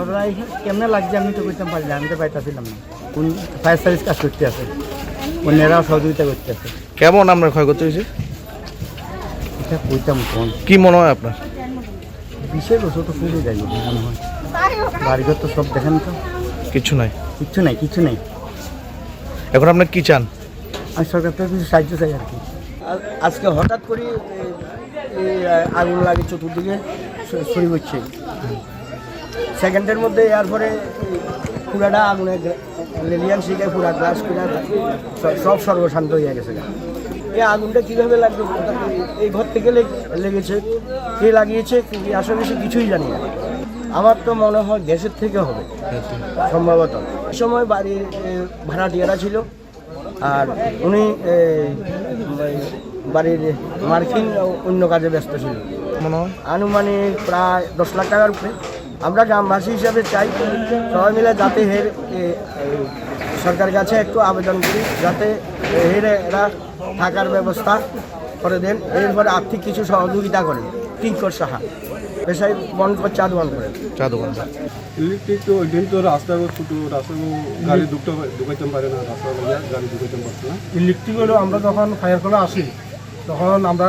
ঘটনা কেমনে লাগছে আমি তো করতে পারি না, আমি তো পাইতেছিলাম না। কোন ফায়ার সার্ভিস কাজ করতে আছে, অন্যরাও সহযোগিতা করতে আছে। কেমন আপনার ক্ষয়ক্ষতি হয়েছে? এটা কইতাম কোন কি মনে হয় আপনার? 20 বছর তো পুরো যাই মনে হয়। বাড়িঘর তো সব দেখেন তো, কিছু নাই। কিচ্ছু নাই, কিচ্ছু নেই। এখন আপনার কি চান? আমি সরকার থেকে কিছু সাহায্য চাই আর কি। আজকে হঠাৎ করে আগুন লাগে চতুর্দিকে ছড়ি হচ্ছে, সেকেন্ডের মধ্যে এরপরে পুরাটা আগুনে লেলিয়ান শিখে পুরা গ্লাস কিনা সব সর্বশান্ত হয়ে গেছে। এই আগুনটা কীভাবে লাগবে, এই ঘর থেকে লেগেছে, কে লাগিয়েছে আসলে কিছুই জানি না। আমার তো মনে হয় গ্যাসের থেকে হবে সম্ভবত। এই সময় বাড়ির ভাড়াটিয়ারা ছিল, আর উনি বাড়ির মার্কিন অন্য কাজে ব্যস্ত ছিল। মনে হয় আনুমানিক প্রায় 10 লাখ টাকার উপরে। আমরা গ্রামবাসী হিসাবে চাই সবাই মিলে যাতে সরকারের কাছে একটু আবেদন করি, যাতে এরা থাকার ব্যবস্থা করে দেন, এরপরে আর্থিক কিছু সহযোগিতা করেন। কিঙ্কর সাহা পেশায় বন্ধ করে চা দোকান করেন। চা দোকান। ইলেকট্রিক তো ওই দিন তো রাস্তা ছোটো রাস্তা গাড়ি ঢুকাইতে পারে না, রাস্তা গাড়ি ঢুকাইতে পারছে না। ইলেকট্রিক হলো আমরা যখন ফায়ার করে আসি তখন আমরা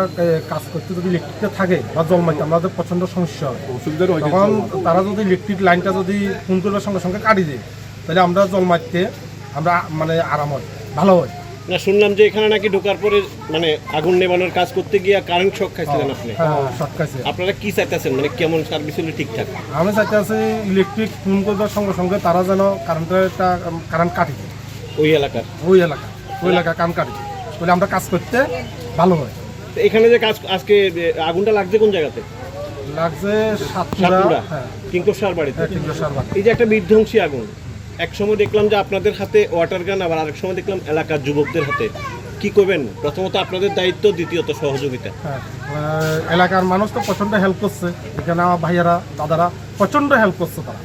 কাজ করতে যদি ইলেকট্রিকটা থাকে বা জলমাইতে আমাদের প্রচণ্ড সমস্যা হয়। অসুবিধার তখন তারা যদি ইলেকট্রিক লাইনটা যদি ফোন করবার সঙ্গে সঙ্গে কাটি দেয়, তাহলে আমরা জলমাইতে আমরা মানে আরাম হয়, ভালো হয়। না, শুনলাম যে এখানে নাকি ঢোকার পরে মানে আগুন নেভানোর কাজ করতে গিয়ে কারেন্ট শক খাইছিলেন আপনি। হ্যাঁ, শর্ট খাইছে। আপনারা কি চাইতেছেন, মানে কেমন সার্ভিস হলে ঠিকঠাক? আমি চাইতে আছি ইলেকট্রিক ফোন করবার সঙ্গে সঙ্গে তারা যেন কারেন্ট কাটি দেয় ওই এলাকার ওই এলাকা কারেন্ট কাটি দেয়, তাহলে আমরা কাজ করতে ভালো হয়। তো এখানে যে কাজ আজকে আগুনটা লাগছে কোন জায়গাতে? লাগছে সাতপুরা কিঙ্কর সার বাড়িতে। এই যে একটা বিধ্বংসী আগুন, এক সময় দেখলাম যে আপনাদের হাতে ওয়াটার গান, আবার আরেক সময় দেখলাম এলাকার যুবকদের হাতে। কি করবেন? প্রথমত আপনাদের দায়িত্ব, দ্বিতীয়ত সহযোগিতা। হ্যাঁ, এলাকার মানুষ তো প্রচণ্ড হেল্প করছে, এখানে আমার ভাইয়েরা দাদারা প্রচণ্ড হেল্প করছে তারা।